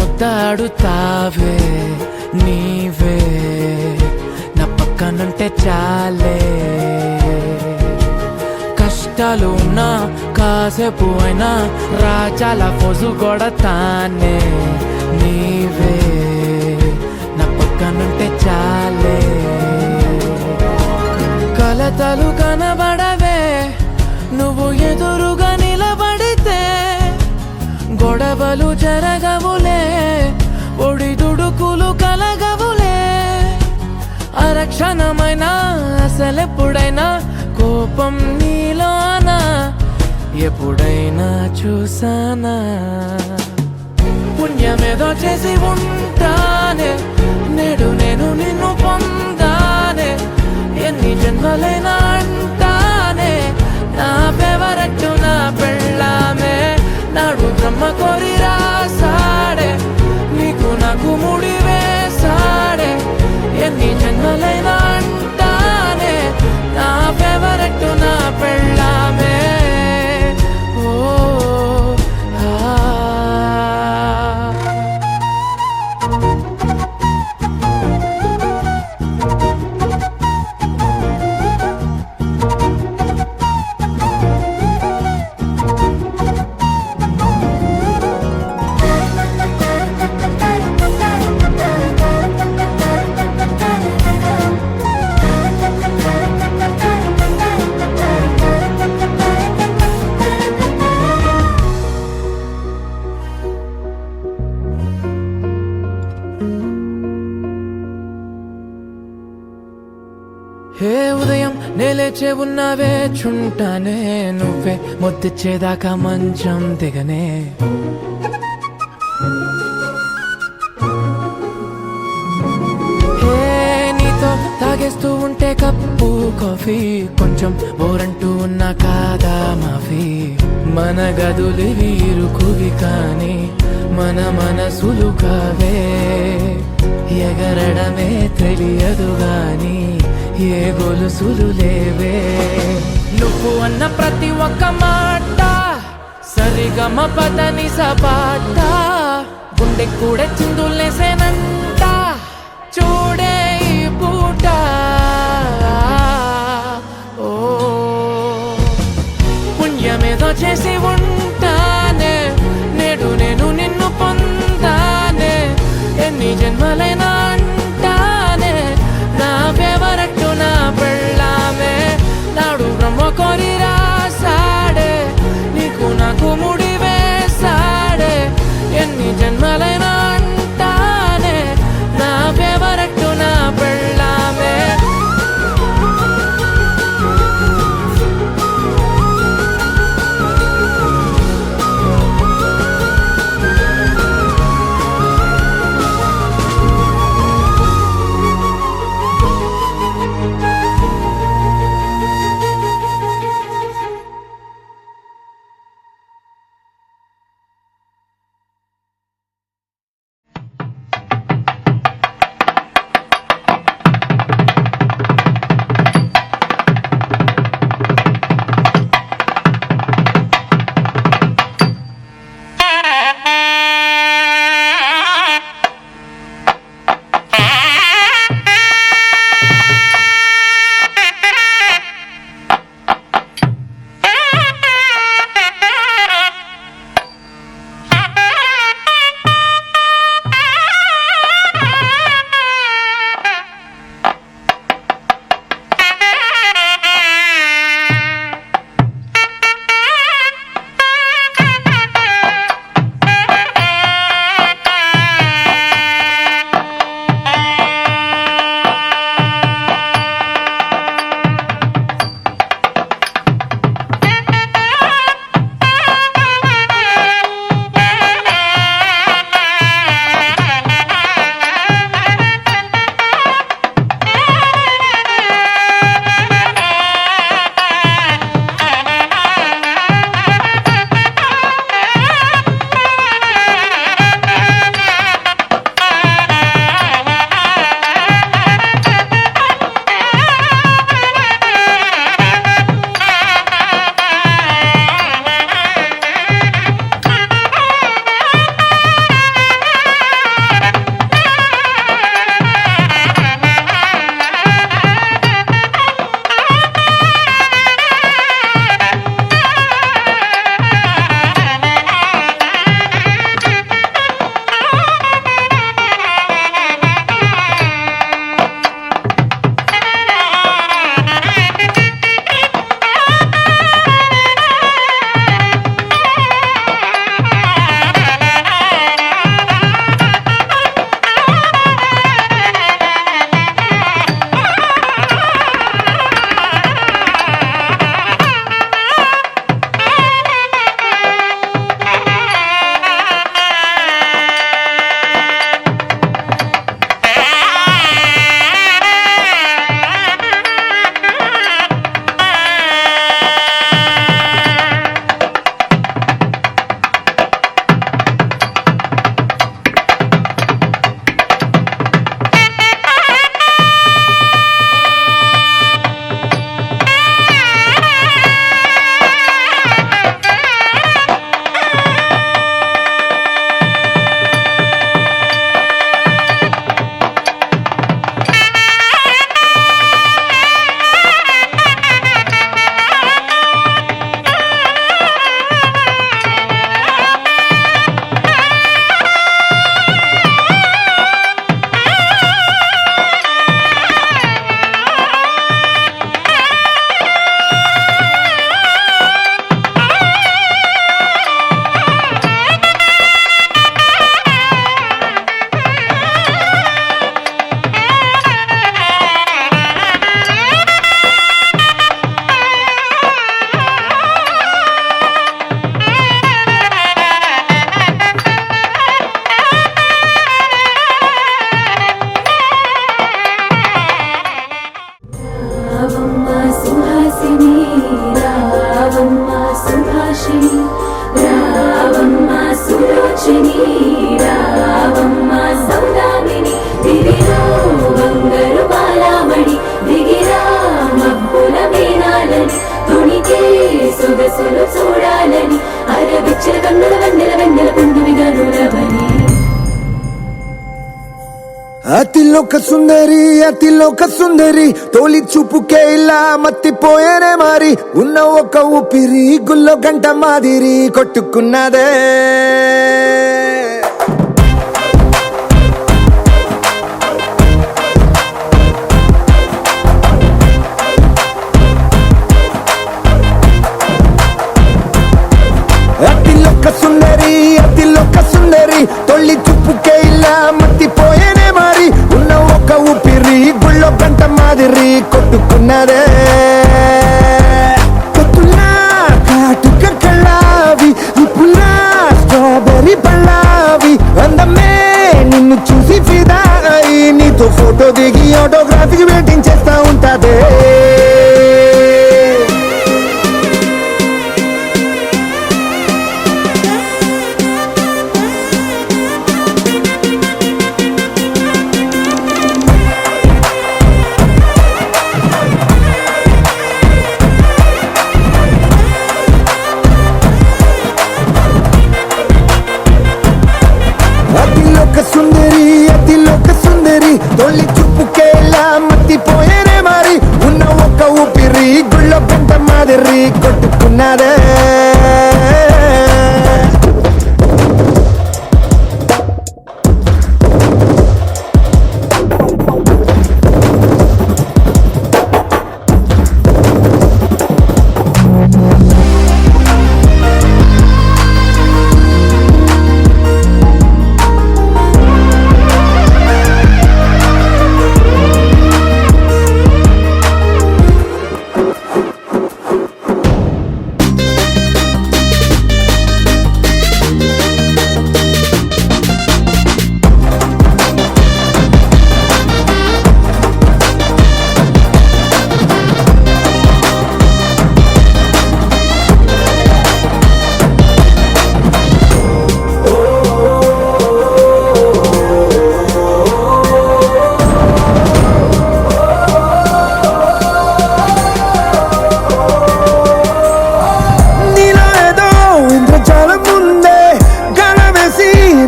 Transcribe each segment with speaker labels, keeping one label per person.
Speaker 1: ముద్దాడుతావే నీవే నా పక్కనుంటే చాలే కష్టాలు ఉన్నా కాసేపు అయినా రాజాల ఫోజు కొడతానే నీవే నా పక్కనుంటే చాలే కలతలు కనబడవే నువ్వు ఎదురుగా నిలబడితే గొడవలు జరగవులే ఒడిదుడుకులు కలగవులే అరక్షణమైనా అసలెప్పుడైనా కోపం నీలోనా ఎప్పుడైనా చూసానా పుణ్యమేదో చేసి ఉంటానే నేడు నేను నిన్ను పొందానే ఎన్ని జన్మలైనా అంటానే నా ఫేవరెట్ నా పెళ్ళామే నాడు బ్రహ్మ కోరి రాసాడే నీకు నాకు ముడి వేసాడే ఎన్ని జన్మలైనా అంటానే నా ఫేవరెట్ నా పెళ్ళామే ఓ హే ఉదయం నేలేచే ఉన్నావే చుంటానే నువ్వే ముద్దిచ్చేదాకా మంచం దిగనే హే నీతో తాగేస్తూ ఉంటే కప్పు కాఫీ కొంచెం బోరంటూ ఉన్నా కాదా మాఫీ మన గదులివి ఇరుకువి కానీ మన మనసులు కావే ఎగరడమే తెలియదు గాని ఏ గొలుసులు లేవే నువ్వు అన్న ప్రతి ఒక్క మాట సరిగమ పదని సపాట గుండె కూడా చిందులేసేనంట చూడే ఈ పూట ఓ పుణ్యమేదో చేసి ఉంటానే నేడు నేను నిన్ను పొందానే ఎన్ని జన్మలైనా అంటానే నా ఫేవరెట్ నా పెళ్ళామే నాడు బ్రహ్మ కోరి రాసాడే నీకు నాకు ముడి వేసాడే ఎన్ని జన్మలైనా అంటానే నా ఫేవరెట్
Speaker 2: అతిలోక సుందరి అతిలోక సుందరి తోలి చూపుకే ఇలా మత్తిపోయేనే మారి ఉన్న ఒక ఊపిరి గుల్లో గంట మాదిరి కొట్టుకున్నదే అతిలోక సుందరి అతిలోక సుందరి తొలి చూపుకే ఇలా మత్తిపోయేనే మారి ఉన్న ఒక ఊపిరి గుళ్ళో గంట మాదిరి కొట్టుకున్నదే కొట్టులా కాటుక కళ్ళావి ఇప్పులా స్ట్రాబెర్రీ పళ్ళావి అందమే నిన్ను చూసి ఫిదా అయి నీతో ఫోటో దిగి ఆటోగ్రాఫీకి వెయిటింగ్ చేస్తా ఉంటాదే సుందరి అతిలోక సుందరి తొలి చూపుకేలా మత్తిపోయేనే మారి ఉన్న ఒక ఊపిరి గుళ్ళో గంట మాదిరి కొట్టుకున్నదే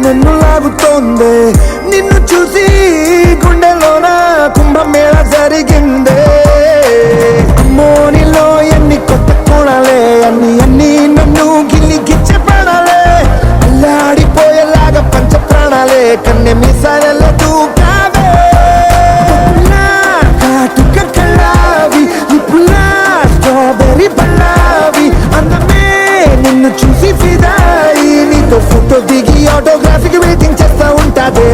Speaker 2: నన్ను లాగుతోందే నిన్ను చూసి గుండెలోన కుంభమేళ జరిగిందే మోనిలో ఎన్ని కొత్త కోణాలే అన్ని నన్ను గిల్లి గిచ్చే ప్రాణాలే అల్లాడిపోయేలాగా పంచ ప్రాణాలే కన్నె మీసాలలో దూకావే కాటుక కళ్ళావి ఇప్పులా స్ట్రాబెర్రీ పళ్ళావి అందమే నిన్ను చూసి ఫిదాయి నీతో ఫోటో దిగి ఆటోగ్రాఫీకి వెయిటింగ్ చేస్తా ఉంటాదే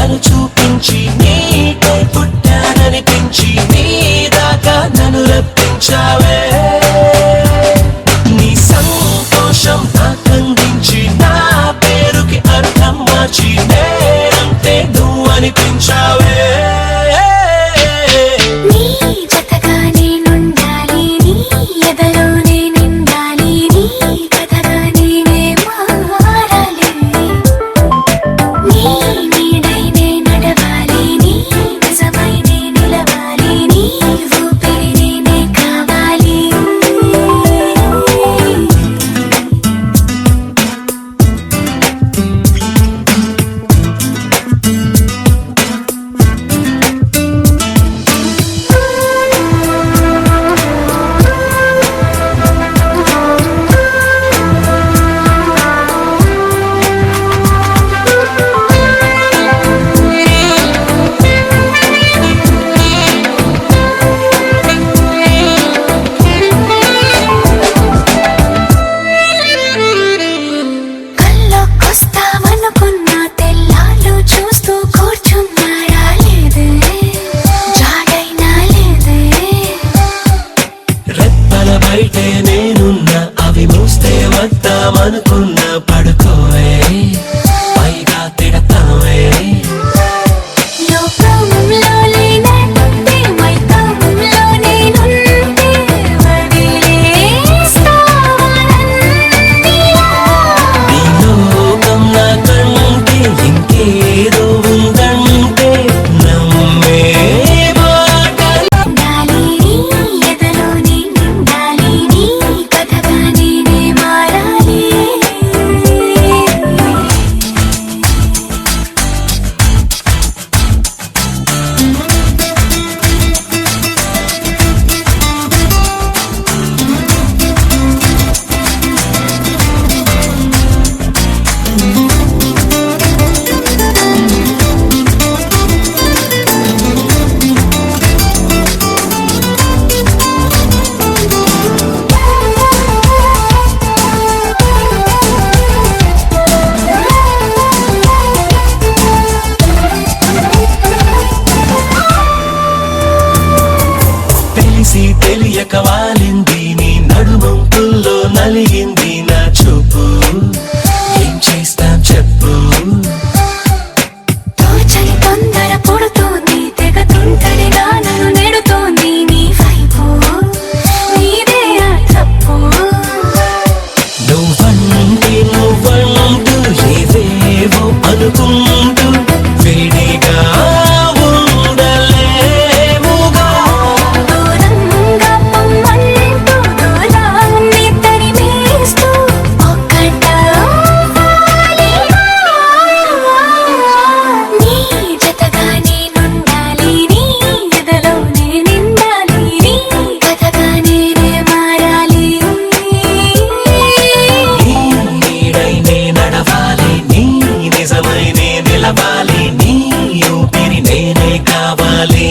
Speaker 3: నన్ను చూపించి నీకై పుట్టాననిపించి నీ దాకా నన్ను రప్పించావే నీ సంతోషం నాకందించి నా పేరుకి అర్థం మార్చి నేనంటే నువ్వు అనిపించావే
Speaker 4: నిజమైన నిలవాలి నీ ఊపిరి నేనే కావాలి
Speaker 3: పడుకుందామనుకున్న పడుకోవే పైగా తిడతావే
Speaker 4: లోకంలో లేనంటే మైకంలో నేనుంటే వదిలేస్తావా నన్నిలా?
Speaker 3: నీ లోకం నాకంటే ఇంకేదో ఉందంటే నమ్మే
Speaker 4: ఉండాలి నీ ఎదలోనే నిండాలి నీ కథగా నేనే మారాలి.
Speaker 3: తెలిసి తెలియక వాలింది నీ నడుమంపుల్లో నలిగింది నా చూపు ఏం చేస్తాం చెప్పు
Speaker 4: తోచని తొందర పుడుతోంది తెగ తుంటరిగా నన్ను నెడుతోంది నీ వైపు నీదే ఆ తప్పు.
Speaker 3: నువ్వంటూ ఏవేవో అనుకుంటూ వేడిగా ఉండలేముగా
Speaker 4: దూరంగా పొమ్మంటూ దూరాన్ని తరిమేస్తూ ఒక్కటవ్వాలి. నీ జతగా నేనుండాలి నీ ఎదలోనే నిండాలి నీ కథగా నేనే మారాలి.
Speaker 3: నీ నీడై నే నడవాలి నీ నిజమై నే నిలవాలి నీ ఊపిరి నేనే కావాలి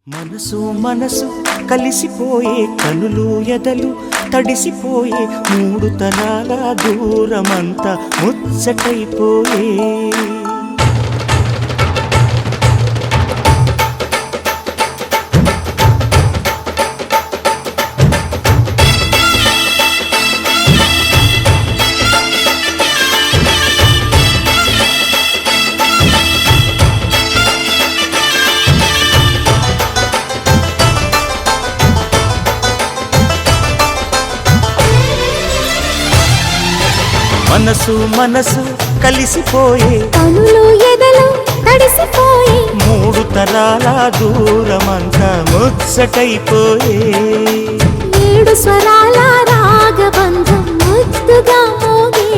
Speaker 5: మనసు మనసు కలిసిపోయే కనులు ఎదలు తడిసిపోయే మూడు తరాల దూరమంతా ముచ్చటైపోయే మనసు మనసు కలిసిపోయే
Speaker 4: కనులు ఎదలు తడిసిపోయి
Speaker 5: మూడు తరాల దూరమంతా ముచ్చటైపోయే
Speaker 4: ఏడు స్వరాల రాగబంధం ముద్దుగా మోగే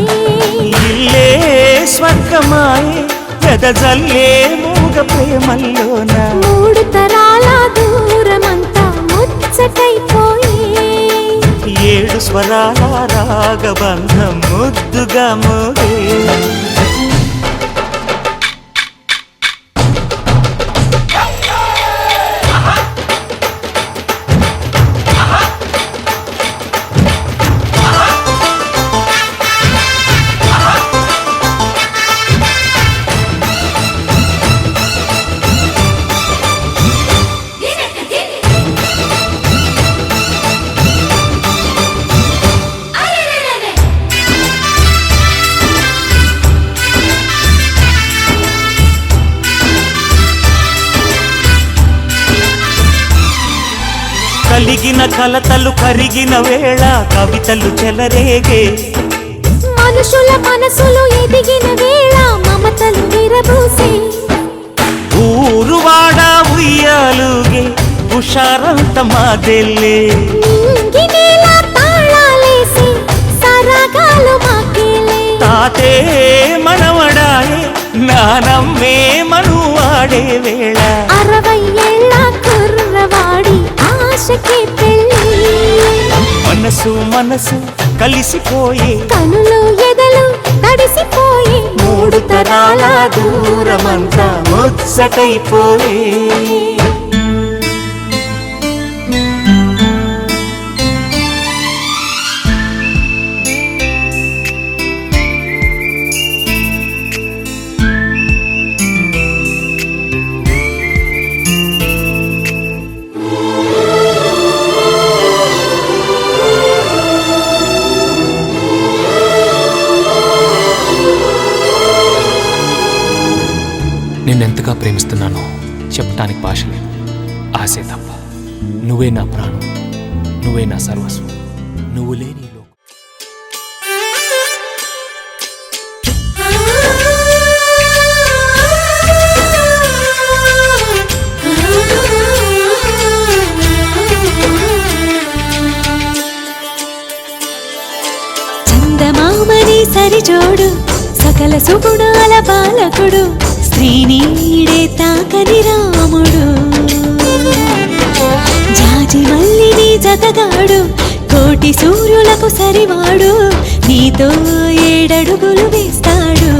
Speaker 5: ఇల్లే స్వర్గమాయే వెదజల్లే మూగ ప్రేమల్లోన
Speaker 4: మూడు తరాల దూరమంతా ముచ్చటైపోయి
Speaker 5: ఏడు స్వరాల రాగబంధం ముద్దుగా మోగే కలిగిన కలతలు కరిగిన వేళ కవితలు చెలరేగే
Speaker 4: మనుషుల మనసులు ఎదిగిన వేళ మమతలు విరబూసే
Speaker 5: ఊరువాడ ఉయ్యాలుగే హుషారంత మాదెల్లే
Speaker 4: నింగినేల తాళాలేసి సరాగాలు మాకేలే
Speaker 5: తాతే మనవడాయే నానమ్మే మనువాడే వేళ
Speaker 4: 60 ఏళ్ళ కుర్రవాడి ఆశకి పెళ్ళి
Speaker 5: మనసు మనసు కలిసిపోయే
Speaker 4: కనులు ఎదలు తడిసిపోయి
Speaker 5: మూడు తరాల దూరమంతా ముచ్చటైపోయే
Speaker 1: భాష లేదు, ఆశే తప్ప. నువ్వే నా ప్రాణం, నువ్వే నా సర్వస్వం, నువ్వు లేని లోకం.
Speaker 6: చందమామని సరిజోడు సకల సుగుణాల బాలకుడు శ్రీనీడే తాకని రాముడు జాజి మల్లిని జతగాడు కోటి సూర్యులకు సరివాడు నీతో 7 అడుగులు వేస్తాడు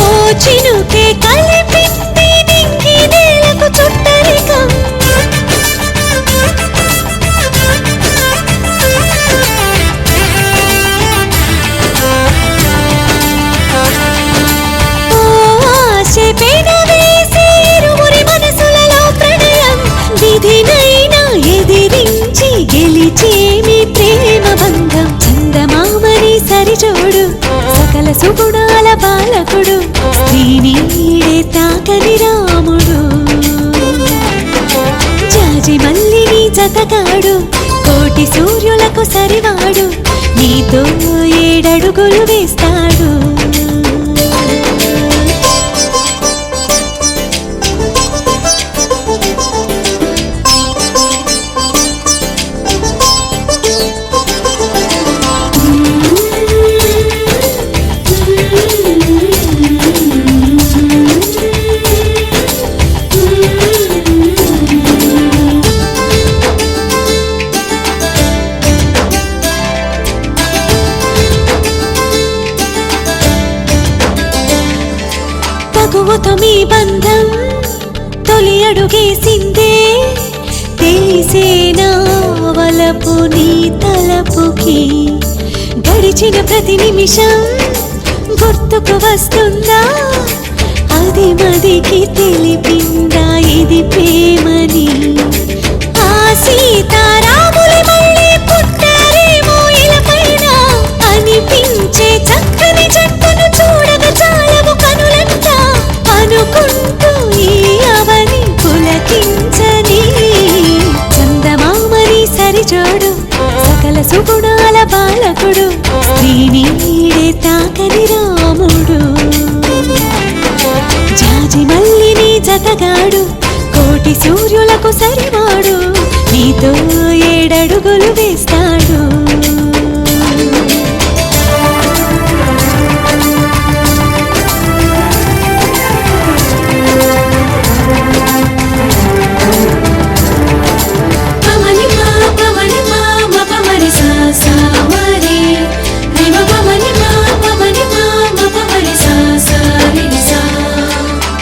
Speaker 6: ఓ చినుకే కలిపింది నింగి నేలకు చుట్టరికం ఎదిరించి గెలిచేమి ప్రేమ బంధం చందమామని సరిజోడు సకల సుగుణాల బాలకుడు శ్రీనీడే తాకని రాముడు జాజి మల్లిని జతగాడు కోటి సూర్యులకు సరివాడు నీతో 7 అడుగులు వేస్తాడు తగువతో మీ బంధం తొలి అడుగేసిందే తెలిసేనా వలపు నీ తలపుకి గడిచిన ప్రతి నిమిషం గుర్తుకు వస్తుందా అది మదికి తెలిపిందా ఇది ప్రేమని ఆ సీతారాములు మళ్ళీ పుట్టారేమో ఇలపైన అనిపించే చక్కని జట్టును చూడగా చాలవు కనులంట అనుకుంటూ ఈ అవని పులకించని చందమామని సరిజోడు సకల సుగుణాల బాలకుడు శ్రీనీడే తాకని రాముడు జాజి మల్లిని జతగాడు కోటి సూర్యులకు సరివాడు నీతో 7 అడుగులు వేస్తాడు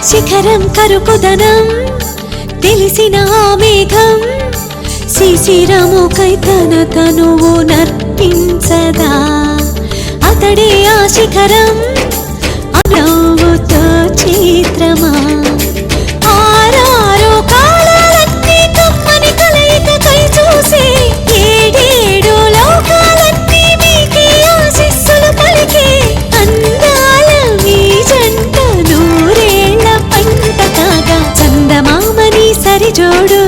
Speaker 6: శిఖరం కరుకుదనం తెలిసిన ఆ మేఘం శిశిరముకై తన తనువు నర్పించదా అతడే ఆ శిఖరం నవ్వుతో చిత్రమా ఆరారో కాలాలన్నీ కమ్మని కలయికకై చూసే 7 లోకాలన్నీ మీకే ఆశీస్సులు పలికే అందాల మీ జంట నూరేళ్ల పంట కాగా చందమామని సరిజోడు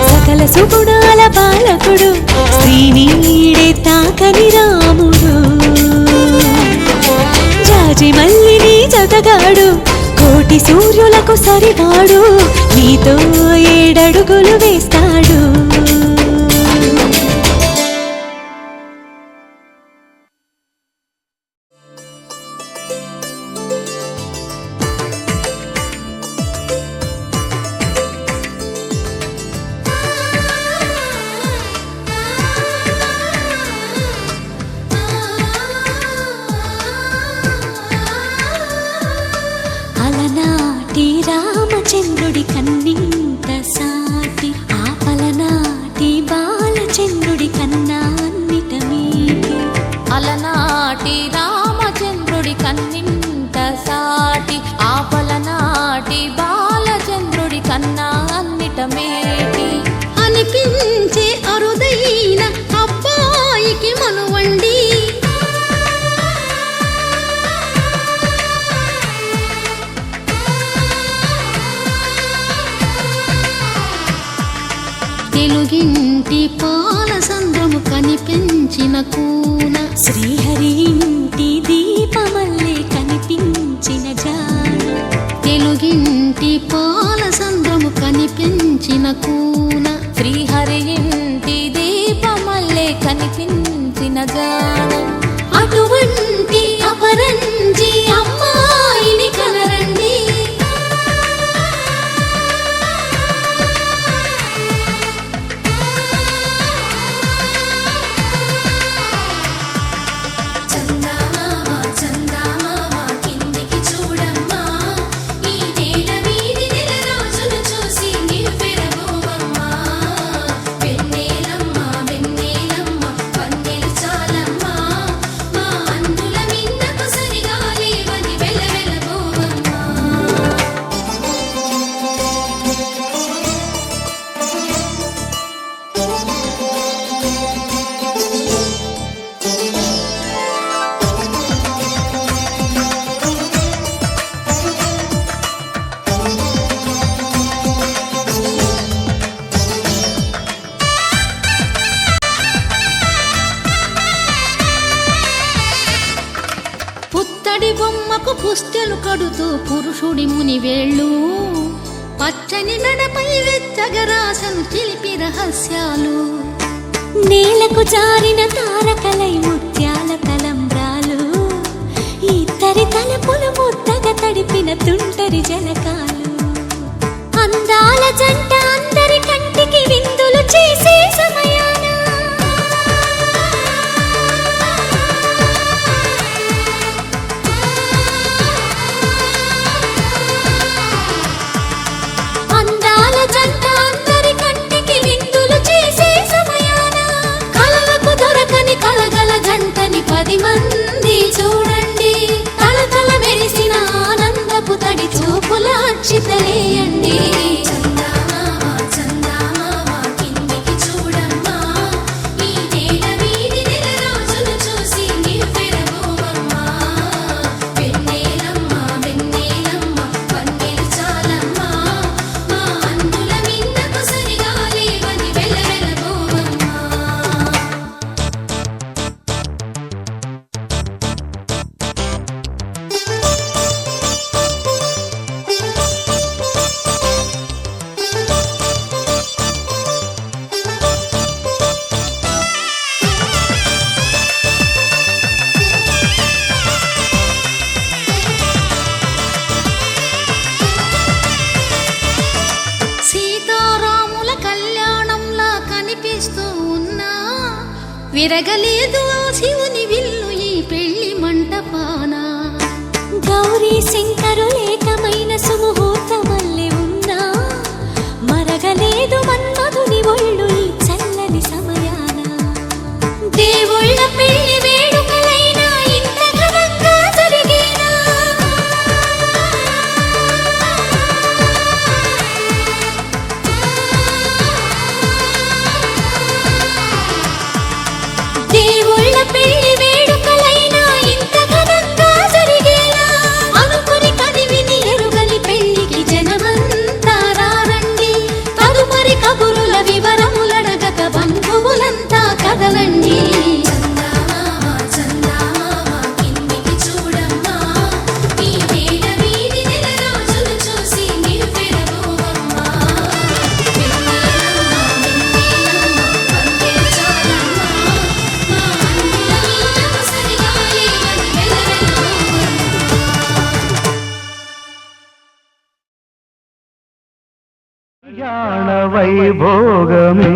Speaker 6: సకల సుగుణాల బాలకుడు శ్రీనీడే తాకని రాముడు జాజి మల్లిని జతగాడు కోటి సూర్యులకు సరివాడు నీతో 7 అడుగులు వేస్తాడు అలనాటి రామచంద్రుడి కన్నింత సాటి ఆపలనాటి బాలచంద్రుడి కన్నా అన్నిట మీటి
Speaker 7: అలనాటి రామచంద్రుడి కన్నింత సాటి ఆపలనాటి బాలచంద్రుడి కన్నా అన్నిట మేటి
Speaker 6: అనిపించే అరుదైన అబ్బాయికి మనువండి తెలుగింటి పాల సంద్రము కనిపించిన కూన శ్రీహరి ఇంటి దీపమల్లే కనిపించిన జాన తెలుగింటి పాల సంద్రము కనిపించిన కూన
Speaker 7: శ్రీహరి ఇంటి దీపమల్లే కనిపించిన జాన
Speaker 6: అటువంటి అపరంజి అమ్మాయిని కనరండి
Speaker 4: చందమామ చందమామ కిందికి చూడమ్మా ఈ నేల వీధి నెల రోజులు చూసి నివ్వెరబోవమ్మా వెన్నెలమ్మ వెన్నెలమ్మ వన్నెలు చాలమ్మా మా అందుల మిన్నకు సరిగా లేవని వెలవెలబోవమ్మా
Speaker 6: పుత్తడి బొమ్మకు పుస్తెలు కడుతూ పురుషుడి ముని వేళ్ళు పచ్చని నడపై వెచ్చగరాసను చిలిపి రహస్యాలు నేలకు జారిన తారకలై ముత్యాల తలంబ్రాలు ఇద్దరి తలపులు ముద్దగా తడిపిన తుంటరి జలకాలు అందాల జంట అందరి కంటికి విందులు చేసే సమయాన అందాల జంట అందరి కంటికి విందులు చేసే సమయాన కలలకు దొరకని కలగల జంటని 10 మంది చూడండి తలతల మెరిసిన ఆనందపు తడి చూపుల అక్షితలేయండి
Speaker 4: చందమామ చందమామ కిందికి చూడమ్మా ఈ నేల వీధి నెల రోజులు చూసి నివ్వెరబోవమ్మా వెన్నెలమ్మ వెన్నెలమ్మ వన్నెలు చాలమ్మా మా అందుల మిన్నకు సరిగా లేవని వెలవెలబోవమ్మా
Speaker 6: సీతారాముల కళ్యాణంలా కనిపిస్తూ ఉన్నా విరగలేదు ఆ శివుని విల్లు ఈ పెళ్లి మంటపాన గౌరీ శంకరులేకమైన సుముహూర్తమల్లె ఉన్నా మరగలేదు మన్మధుని ఒళ్ళు ఈ చల్లని సమయాన దేవుళ్ళ పెళ్లి వేడుకలైనా ఇంత ఘనంగా జరిగేనా దేవుళ్ళ పెళ్లి వేడుకలైనా ఇంత ఘనంగా జరిగేలా అనుకుని కదివిని ఎరుగని పెళ్లికి జనమంతా రారండి తదుపరి కబురుల వివరములడగక బంధువులంతా కదలండి
Speaker 4: చందమామ చందమామ కిందికి చూడమ్మా ఈ నేల వీధి నెల రోజులు చూసి నివ్వెరబోవమ్మా వెన్నెలమ్మ వెన్నెలమ్మ వన్నెలు చాలమ్మా మా అందుల మిన్నకు సరిగా లేవని వెలవెలబోవమ్మా
Speaker 5: కళ్యాణ వైభోగమే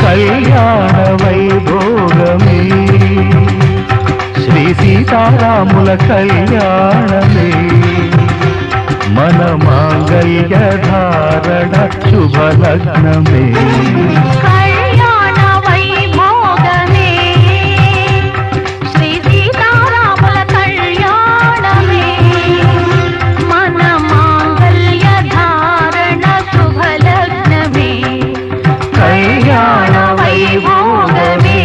Speaker 5: కళ్యాణ వైభోగమే శ్రీ సీతారాముల కళ్యాణమే మన మాంగళ్య ధారణ శుభలగ్నమే
Speaker 6: కళ్యాణ వైభోగమే శ్రీ సీతారాముల కళ్యాణమే మన మాంగళ్య ధారణ శుభలగ్నమే
Speaker 5: కళ్యాణ వైభోగమే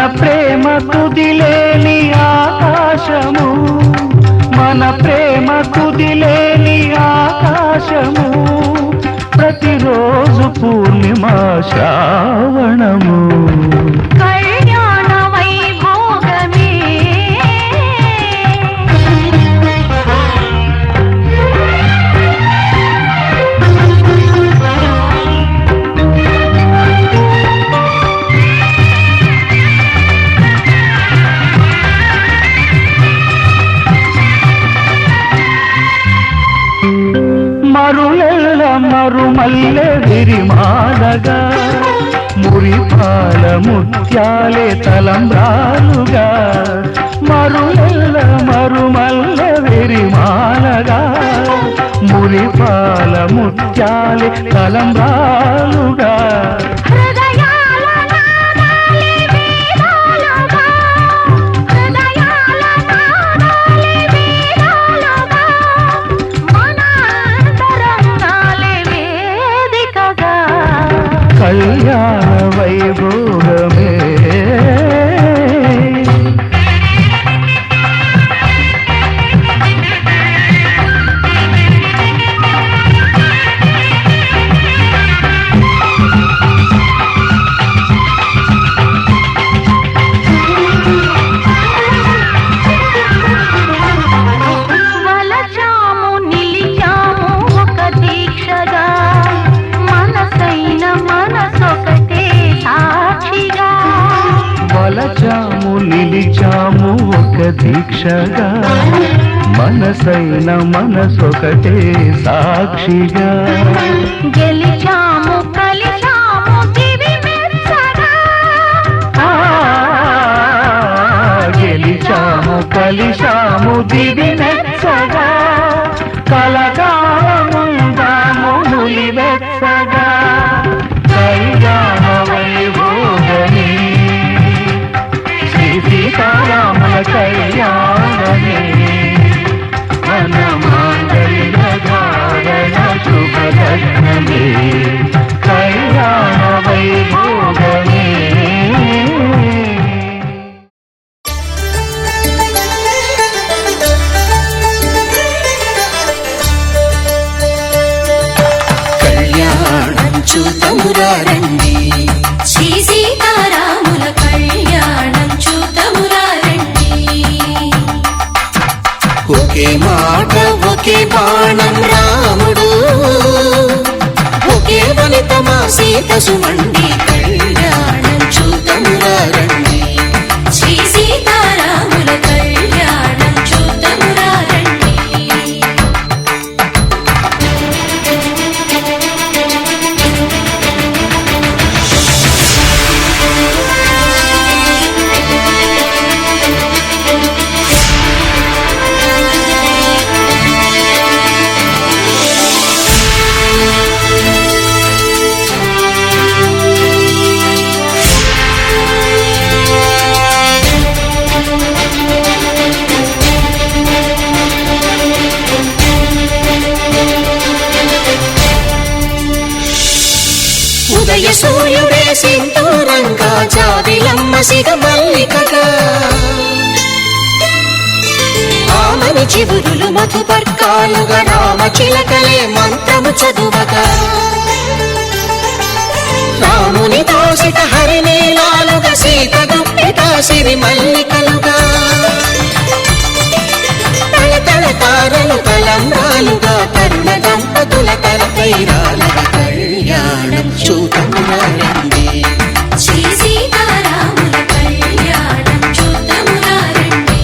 Speaker 5: ప్రేమ కుదిలేని ఆకాశము, మన ప్రేమ కుదిలేని ఆకాశము, ప్రతిరోజు పూర్ణిమ శ్రావణము.
Speaker 6: కళ్యాణ వైభోగమే
Speaker 5: మరులెల్ల మరుమల్లె విరిమాలగా, మురిపాల ముత్యాలే తలంబ్రాలుగా. మరులెల్ల మరుమల్లె విరిమాలగా, మురిపాల ముత్యాలే తలంబ్రాలుగా.
Speaker 6: హృదయాల నాదాలే వేదాలుగా, హృదయాల నాదాలే వేదాలుగా, మన అంతరంగాలే వేదికగా.
Speaker 5: కళ్యాణ వైభోగమే
Speaker 6: వలచాము నిలిచాము ఒక దీక్షగా, మనసైన మనసొకటే సాక్షిగా.
Speaker 5: వలచాము నిలిచాము ఒక దీక్షగా, మనసైన మనసొకటే సాక్షిగా.
Speaker 6: గెలిచాము కలిచాము దివి మెచ్చగా,
Speaker 5: ఆ, గెలిచాము కలిశాము దివి నెచ్చగా, కలకాలముందాము నులివెచ్చగా. కళ్యాణ వైభోగమే శ్రీ సీతారాముల కళ్యాణమే, మన మాంగళ్య ధారణ శుభలగ్నమే. కళ్యాణ వైభోగమే.
Speaker 3: కళ్యాణం చూతమురారండి,
Speaker 4: శ్రీ సీతారాముల కళ్యాణం చూతమురారండి.
Speaker 3: ఒకే మాట ఒకే బాణం రాముడు, ఒకే వనిత మా సీత సుమండి. కళ్యాణం చూతమురారండి,
Speaker 4: శ్రీ సీతారాముల కళ్యాణం చూతమురారండి.
Speaker 3: ఉదయ సూర్యుడే సింధూరంగా, జాబిలమ్మ సిగ మల్లికగా. ఆమని చివురులు మధుపర్కాలుగా, రామ చిలకలే మంత్రము చదువగా. రాముని దోసిట హరినీలాలుగా, సీత గుప్పిట సిరి మల్లికలుగా. తళతళ తారలు తలంబ్రాలుగా, తరుణ దంపతుల తలపైరాలుగా. కళ్యాణం చూతమురారండి,
Speaker 4: శ్రీ సీతారాముల కళ్యాణం చూతమురారండి.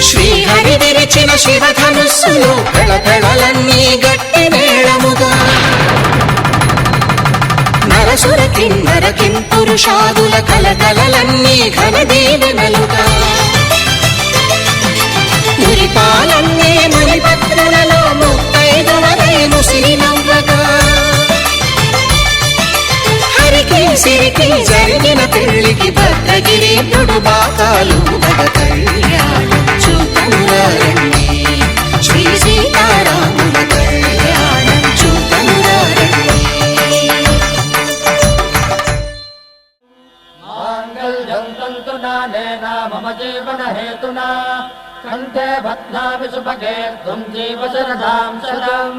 Speaker 3: శ్రీహరి విరిచిన శివధనుస్సులో కళకళలన్నీ గట్టి మేళముగా. నరసుర కిన్నర కింపురుషాదుల కలకలలన్నీ ఘన దీవెనలుగా. మురిపాలన్నీ మణిపత్రులలో ముత్తైదువలై ముసిరి గిరీంద్రుడు బాకాలు మగ కళ్యాణం చూతనురండి శ్రీ సీతారాముల కళ్యాణం చూతనురండి
Speaker 5: మాంగళ్యం తంతునానేనా మమ జీవన హేతునా కంఠే బధ్నామి సుభగే త్వం జీవ శరదాం శతం.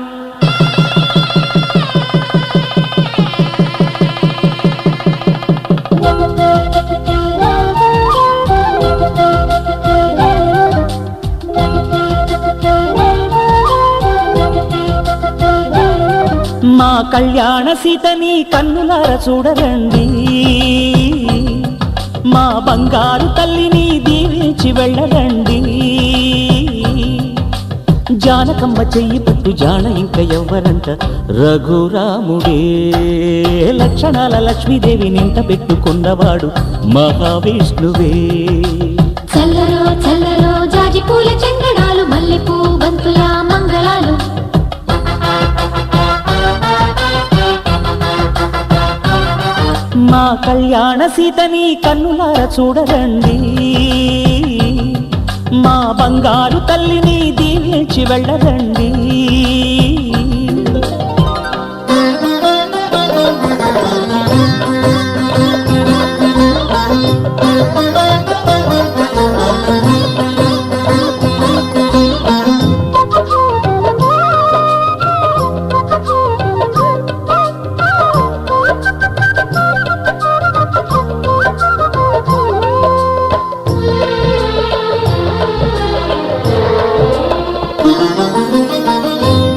Speaker 8: మా కళ్యాణ సీతని కన్నులార చూడరండి, మా బంగారు తల్లిని దీవించి వెళ్ళరండి. జానకమ్మ చెయ్యి పట్టు జాన ఇంక ఎవ్వరంట రఘురాముడే, లక్షణాల లక్ష్మీదేవి నింట పెట్టుకున్నవాడు మహావిష్ణువే.
Speaker 4: చల్లరో చల్లరో జాజి పూల చందనాలు మల్లెపూ బంతుల మంగళాలు.
Speaker 8: మా కళ్యాణ సీతని కన్నులార చూడరండి, మా బంగారు తల్లిని దీవించి వెళ్ళరండి.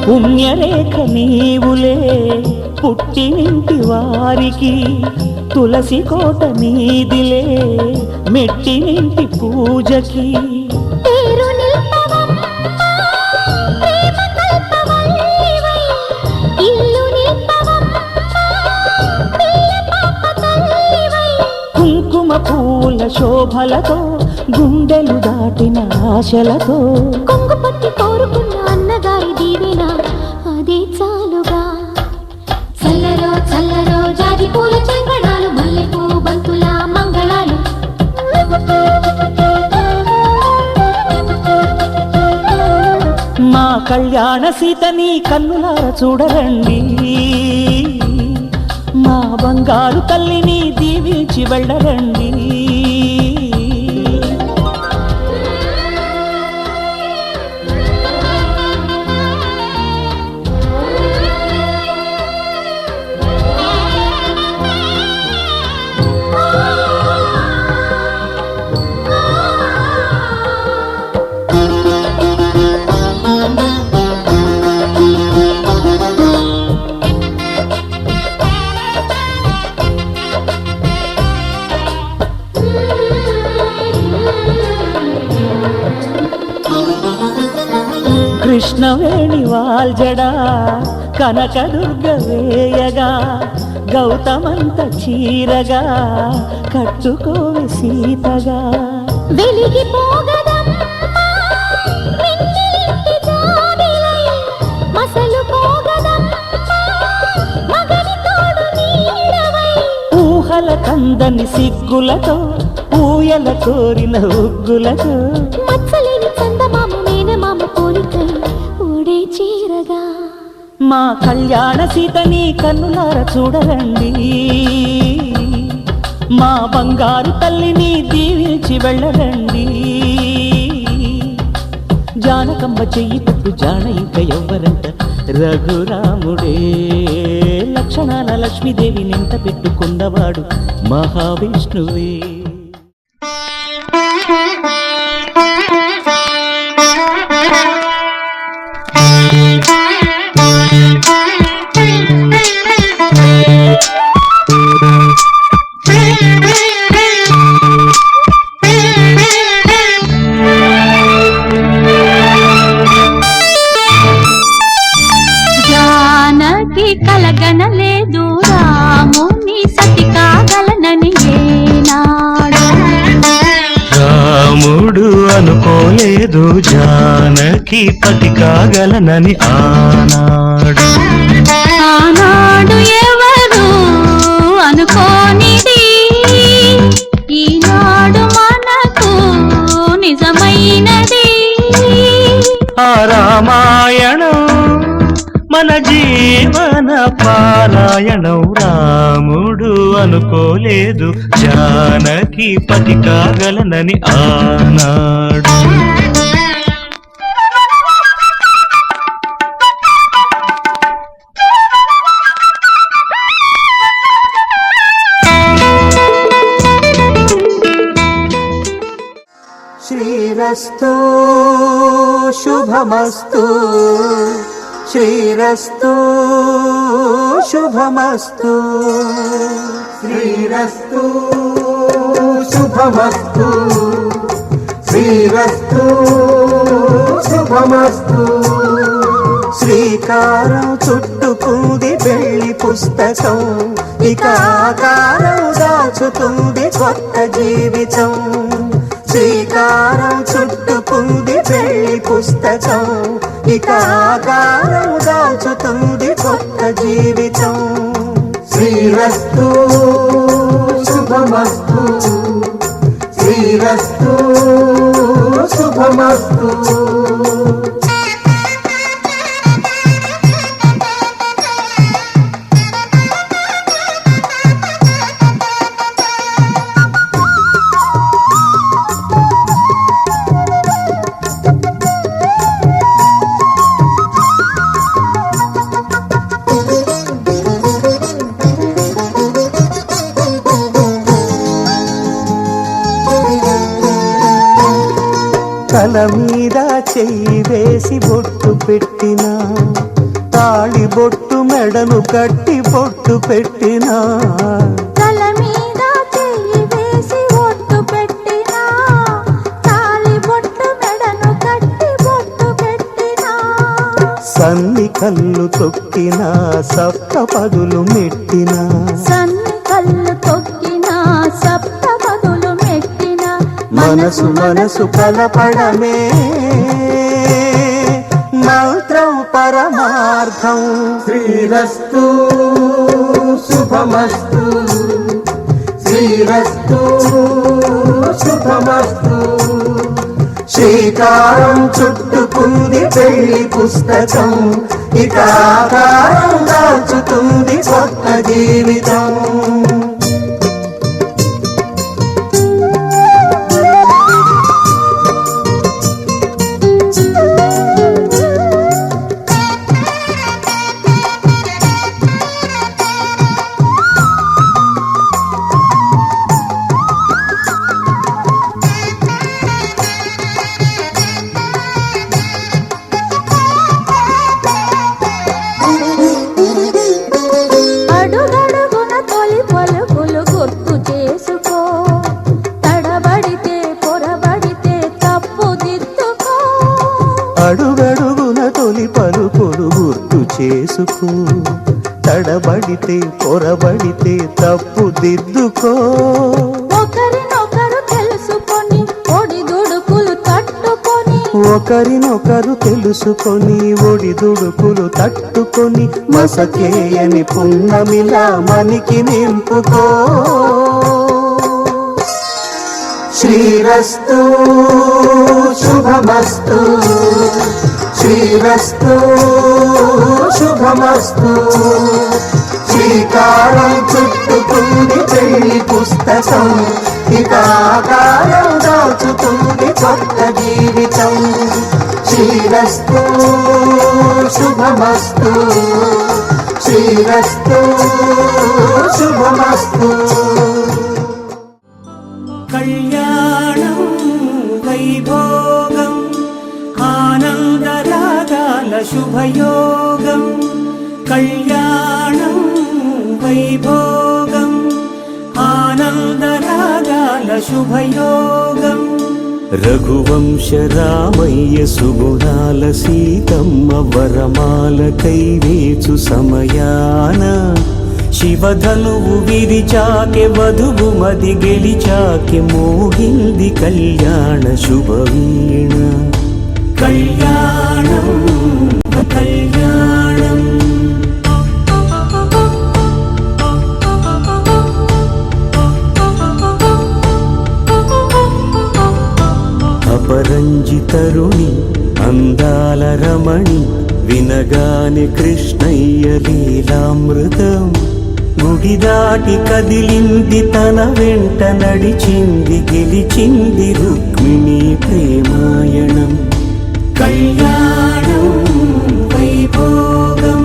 Speaker 8: పుణ్యరేఖ నీవులే పుట్టినింటి వారికి, తులసి కోట నీదిలే మెట్టినింటి పూజకి.
Speaker 4: పేరు నిల్పవమ్మ ప్రేమ కల్పవల్లివై, ఇల్లు నిల్పవమ్మ పిల్ల పాప తల్లివై.
Speaker 8: కుంకుమ పూల శోభలతో గుండెలు దాటిన ఆశలతో,
Speaker 4: కొంగు పట్టి కోరుకున్న అన్నగారి దీవెన అదే చాలుగా. చల్లరో చల్లరో జాజి పూల చందనాలు మల్లెపూ బంతుల మంగళాలు.
Speaker 8: మా కళ్యాణ సీతని కన్నులార చూడరండి, మా బంగారు తల్లిని దీవించి వెళ్ళరండి. కృష్ణవేణి వాల్జడా కనకదుర్గ వేయగా, గౌతమంత చీరగా కట్టుకోవి సీతగా.
Speaker 4: వెలిగిపోగదమ్మా మిన్నిలింటి జాబిలై, మసలుపోగదమ్మా మగని తోడు నీడవై.
Speaker 8: ఊహల కందని సిగ్గులతో ఊయల కోరిన ఉగ్గులతో,
Speaker 4: మచ్చలేని చందమామ మేనమామ పోలికై ఊడే చీరగా.
Speaker 8: మా కళ్యాణ సీతని కన్నులార చూడరండి, మా బంగారు తల్లిని దీవించి వెళ్ళరండి. జానకమ్మ చెయ్యి పట్టు జాన ఇంక ఎవ్వరంట రఘురాముడే, లక్షణాల లక్ష్మీదేవి నింట పెట్టుకున్నవాడు మహావిష్ణువే.
Speaker 6: జానకి కలగనలేదు రాముని సతి కాగలనని ఏనాడు,
Speaker 5: రాముడు అనుకోలేదు జానకి పతి కాగలనని ఆనాడు.
Speaker 6: ఆనాడు ఎవరు అనుకోనిది ఈనాడు
Speaker 5: రామాయణం మన జీవన పారాయణం. రాముడు అనుకోలేదు జానకి పతి కాగలనని ఆనాడు.
Speaker 2: శ్రీరస్తు శుభమస్తు, శ్రీరస్తు శుభమస్తు, శ్రీరస్తు శుభమస్తు, శ్రీరస్తు శుభమస్తు. శ్రీకారం చుట్టుకుంది పెళ్లి పుస్తకం, ఇక ఆకారం దాచుతుంది కొత్త జీవితం. శ్రీకారం చుట్టుకుంది పెళ్లి పుస్తకం, ఇక ఆకారం దాచుతుంది కొత్త జీవితం. శ్రీరస్తు శుభమస్తు, శ్రీరస్తు శుభమస్తు. తల మీద చెయ్యి వేసి బొట్టు పెట్టినా, తాళి బొట్టు మెడను కట్టి బొట్టు పెట్టినా.
Speaker 6: తల మీద చెయ్యి వేసి బొట్టు పెట్టినా, తాళి బొట్టు మెడను కట్టి బొట్టు పెట్టినా.
Speaker 2: సన్ని కళ్ళు తొక్కినా, సప్త పదులు మెట్టినా,
Speaker 6: సన్ని కళ్ళు తొక్కినా, సప్త పదులు మెట్టినా.
Speaker 2: మనసు మనసు కలపడమే మంత్రం పరమార్థం. శ్రీరస్తు శుభమస్తు, శ్రీరస్తు శుభమస్తు. శ్రీకారం చుట్టుకుంది పెళ్లి పుస్తకం, ఇక ఆకారం దాచుతుంది కొత్త జీవితం. అడుగడుగున తొలి పలుకులు గుర్తు చేసుకో, తడబడితే పొరబడితే తప్పు దిద్దుకో.
Speaker 6: ఒకరినొకరు తెలుసుకొని ఒడిదుడుకులు తట్టుకొని,
Speaker 2: ఒకరినొకరు తెలుసుకొని ఒడిదుడుకులు తట్టుకొని, మసకేయని పున్నమిలా మనికి నింపుకో. శ్రీరస్తు శుభమస్తు, శ్రీరస్తు శుభమస్తు. శ్రీకారం చుట్టుకుంది పెళ్లి పుస్తకం, ఇక ఆకారం దాచుతుంది కొత్త జీవితం. శ్రీరస్తు శుభమస్తు, శ్రీరస్తు శుభమస్తు.
Speaker 9: కళ్యాణం వైభోగం ఆనందరాగాల శుభయోగం. కళ్యాణం వైభోగం ఆనందరాగాల శుభయోగం.
Speaker 5: రఘువంశ రామయ్య సుగుణాల సీతమ్మ వరమాల కైవేచు సమయాన, శివధనువు విరిచాకె వధువు మది గెలిచాకె మోగింది కళ్యాణ శుభవీణ.
Speaker 9: కళ్యాణం కళ్యాణం
Speaker 5: అపరంజి తరుణి అందాల రమణి వినగాని కృష్ణయ్య లీలామృతం గుడి దాటి కదిలింది తన వెంట నడిచింది గెలిచింది రుక్మిణి ప్రేమాయణం
Speaker 9: కళ్యాణం వైభోగం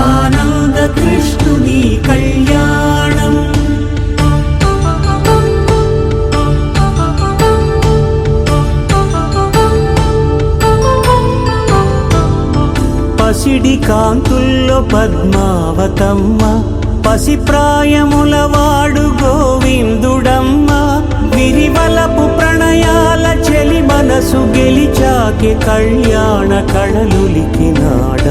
Speaker 9: ఆనంద కృష్ణుని కళ్యాణం
Speaker 5: పసిడి కాంతుల్లో పద్మావతమ్మ పసిప్రాయముల వాడు గోవిందుడమ్మ విరివలపు ప్రణయాల చెలి మనసు గెలిచాకే కళ్యాణ కళలులికినాడమ్మ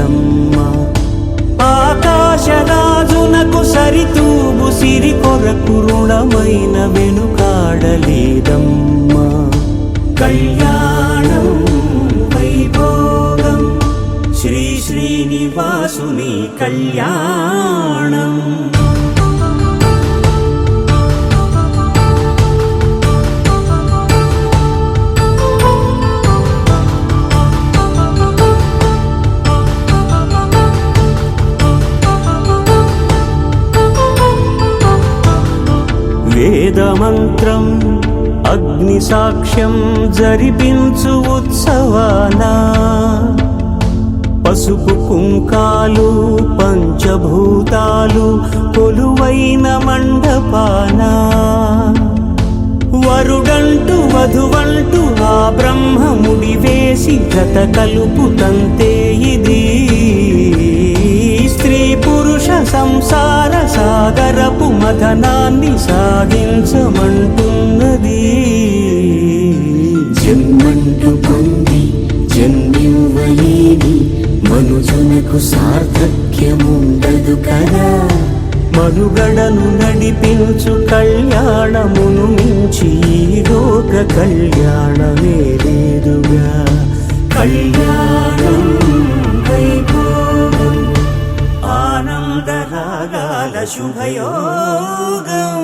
Speaker 5: ఆకాశరాజునకు సరితూగు సిరి కొరకు రుణమైన వెనుకాడలేదమ్మ కళ్యాణం వైభోగం శ్రీ శ్రీనివాసుని కళ్యాణం వేదమంత్రం అగ్ని సాక్ష్యం జరిపించు ఉత్సవానా పసుపు కుంకాలు పంచభూతాలు కొలువైన మండపాన వరుడంటూ వధువంటూ ఆ బ్రహ్మముడి వేసి గత కలుపుతంతే ఇది స్త్రీ పురుష సంసార సాగరపు మథనాన్ని సాగించమంటున్నది జన్మంటూ పొంది జన్మివ్వలేని మనుజునకు సార్థక్యముండదు కదా మనుగడను నడిపించు కళ్యాణమును మించి ఈ లోక కళ్యాణమే లేదుగా కళ్యాణం వైభోగం ఆనందరాగాల శుభయోగం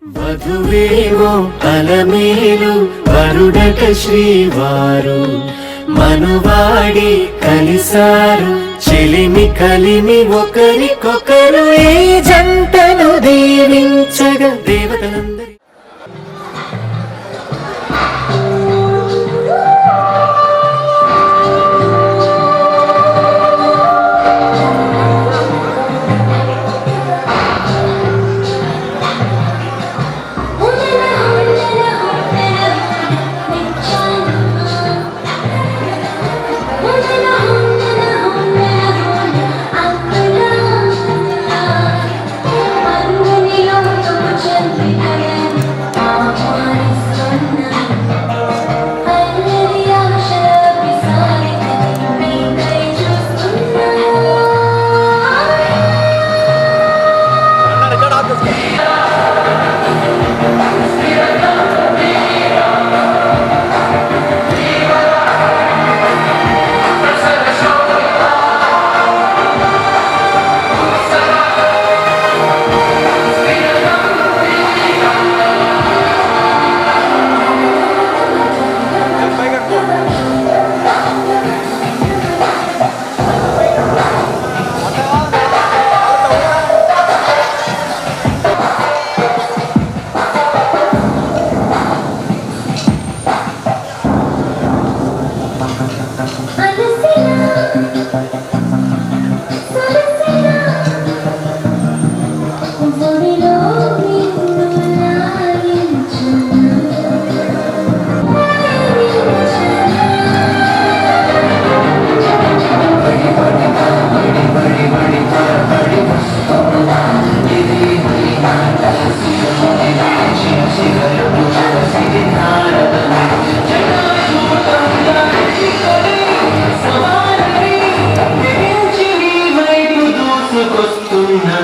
Speaker 3: వధువేమో అలమేలు వరుడట శ్రీవారు మనువాడి కలిసారు చెలిమి కలిమి ఒకరికొకరు ఈ జంటను దీవించగా దేవతలందరి దూసుకొస్తున్నా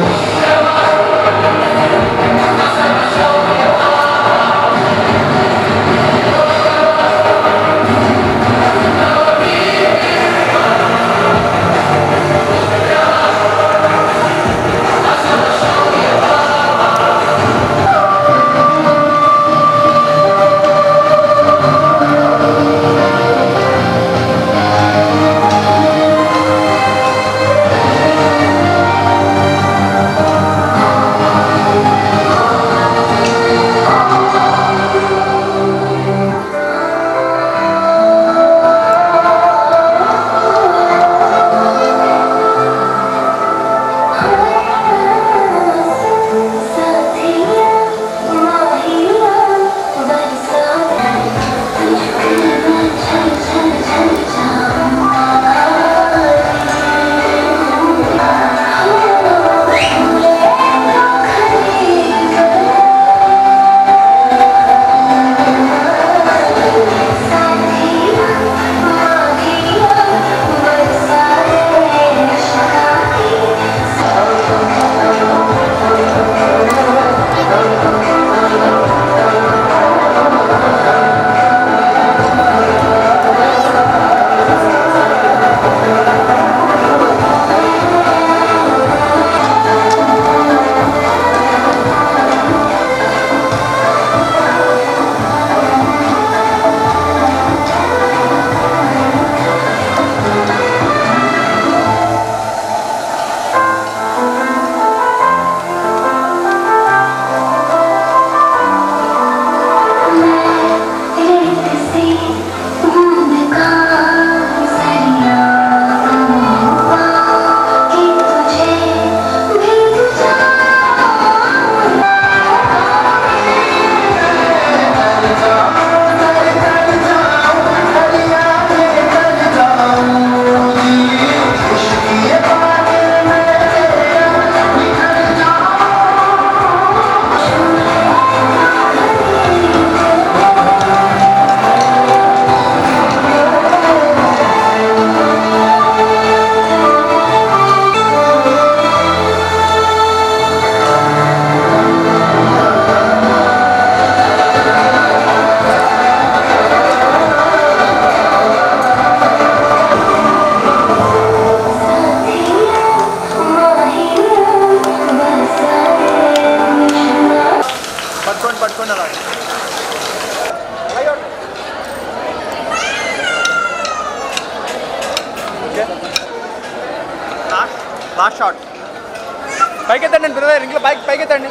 Speaker 10: పైకెత్తండి బ్రదర్, ఇంట్లో పైకెత్తండి.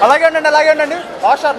Speaker 10: అలాగే ఉండండి, అలాగే ఉండండి. వాషర్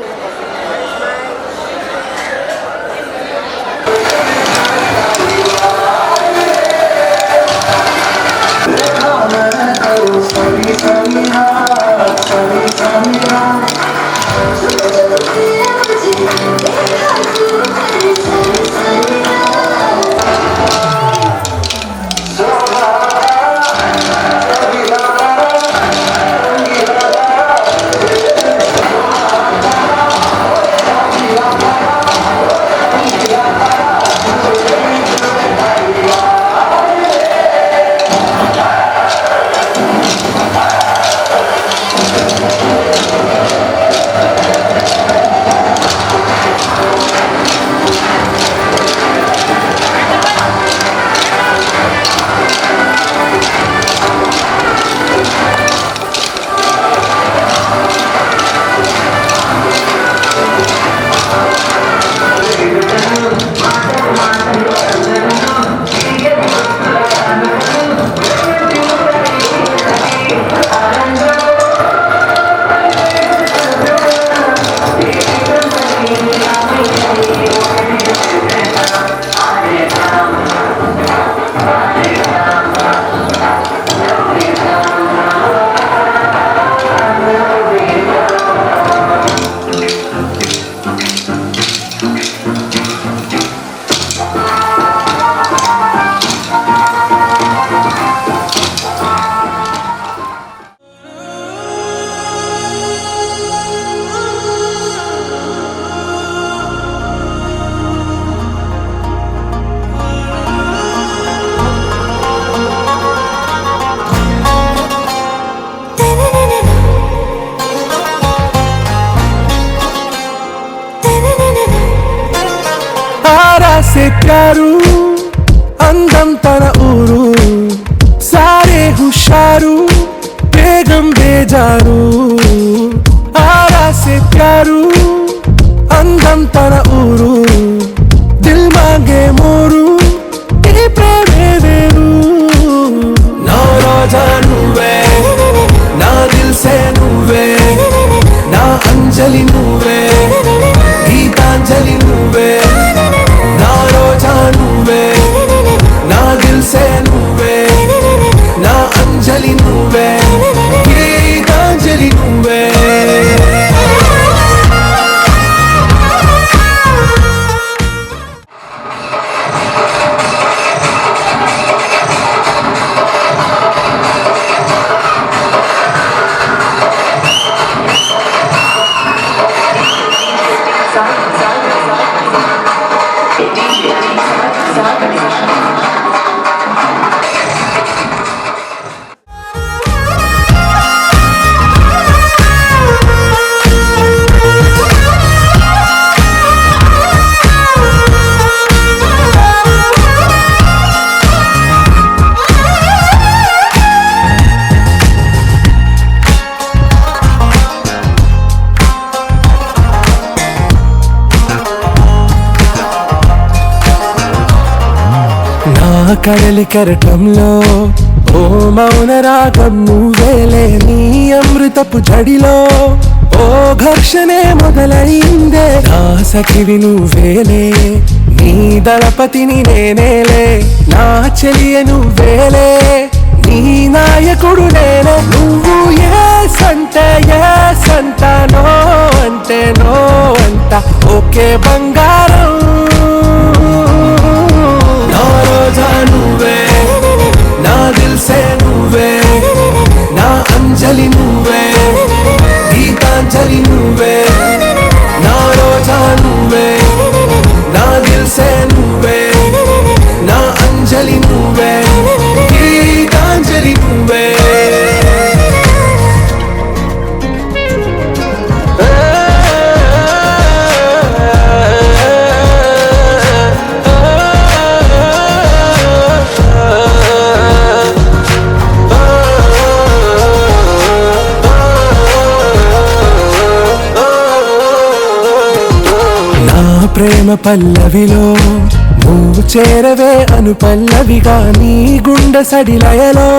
Speaker 2: से प्यारू అందం తన ఊరు సారే హుషారు బేగం బేజారు ఆరా से प्यारू అందం తన ఊరు దిల్ మాంగే మోరు ఈ ప్రేమే వేరు నా రోజా నువ్వే నా దిల్ సే నువ్వే నా అంజలి నువ్వే గీతాంజలి నువ్వే నా రోజా నువ్వే నా దిల్ సే నువ్వే నా అంజలి నువ్వే గీతాంజలి నువ్వే కడలి కెరటంలో ఓ మౌన రాగం నువ్వేలే నీ అమృతపు జడిలో ఓ ఘర్షణే మొదలైందే నా సఖివి నువ్వేలే నీ దళపతిని నేనేలే నా చెలియ నువ్వేలే నీ నాయకుడు నేనే నువ్వు ఏ సంట నో అంటే నో అంట ఓకే బంగారం రోజా నువ్వే నా దిల్ సే నువ్వే నా అంజలి నువ్వే గీతాంజలి నువ్వే నా రోజా నువ్వే నా దిల్ సే నువ్వే నా అంజలి నువ్వే గీతాంజలి నువ్వే ప్రేమ పల్లవిలో నువ్వు చేరవే అను పల్లవిగా నీ గుండె సడిలయలో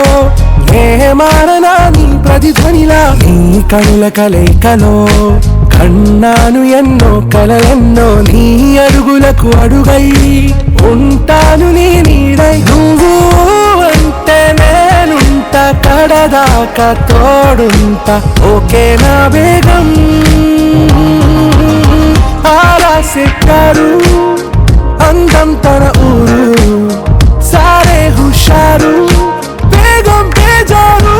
Speaker 2: నే మారనా నీ ప్రతిధ్వనిలా నీ కనుల కలయికలో కన్నాను ఎన్నో కలలెన్నో నీ అడుగులకు అడుగై ఉంటాను నీ నీడై నువ్వు అంటే నేనుంట కడదాకా తోడుంటా ఓకే నా బేగం ఆరాసెక్కారు అందం తన ఊరు సారే హుషారు బేగం బేజారు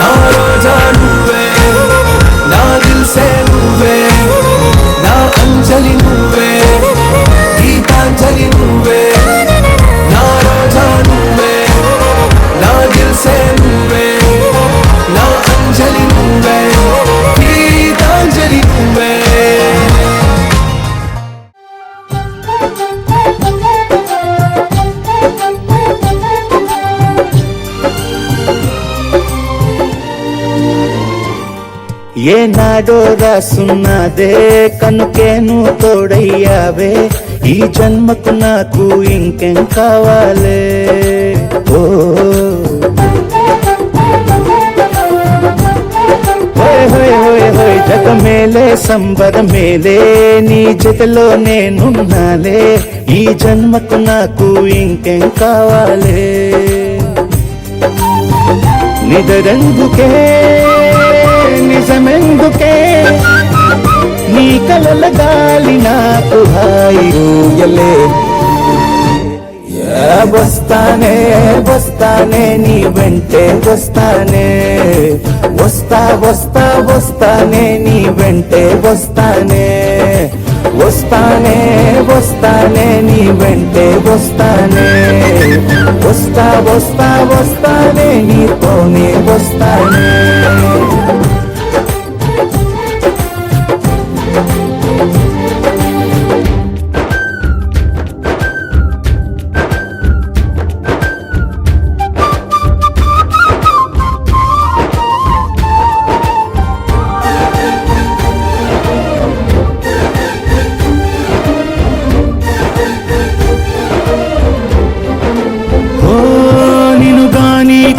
Speaker 2: నా రోజా నువ్వే నా దిల్ సే నువ్వే నా అంజలి నువ్వే గీతాంజలి నువ్వే నా రోజా నువ్వే నా దిల్ సే నువ్వే నా అంజలి నువ్వే గీతాంజలి నువ్వే
Speaker 5: ఏనాడో రాసున్నదే కనుకేను తోడయ్యావే ఈ జన్మకు నాకు ఇంకేం కావాలే ఓ హోయ్ హోయ్ హోయ్ హోయ్ జగమేలే సంబరమేలే నీ జతలో నేనున్నాలే ఈ జన్మకు నాకు ఇంకేం కావాలే నిదరెందుకే నిజమెందుకే నీ కలల గాలి నాకు హాయిలే వస్తానే వస్తానే నీ వెంటే వస్తానే వస్తా వస్తా వస్తానే నీ వెంటే వస్తానే వస్తానే వస్తానే నీ వెంటే వస్తానే వస్తా వస్తా వస్తానే నీతోనే వస్తానే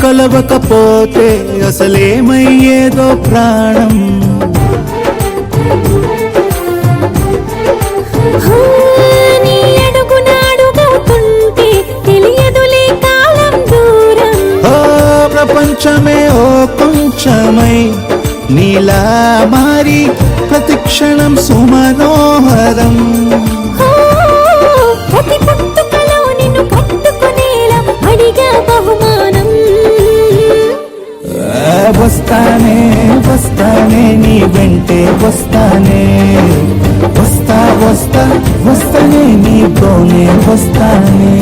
Speaker 5: కలవకపోతే అసలేమయ్యేదో ప్రాణం
Speaker 7: నీ అడుగునాడుగవుతుంటే తెలియదులే కాలం దూరం
Speaker 5: ప్రపంచమే ఓ కొంచెమై నీలా మారి ప్రతిక్షణం సుమనోహరం
Speaker 7: ప్రతి పుట్టుకలో నిన్ను పట్టుకునేలా అడిగా బహుమానం
Speaker 5: వస్తానే వస్తానే నీ వెంటే వస్తానే వస్తా వస్తా వస్తానే నీతోనే వస్తానే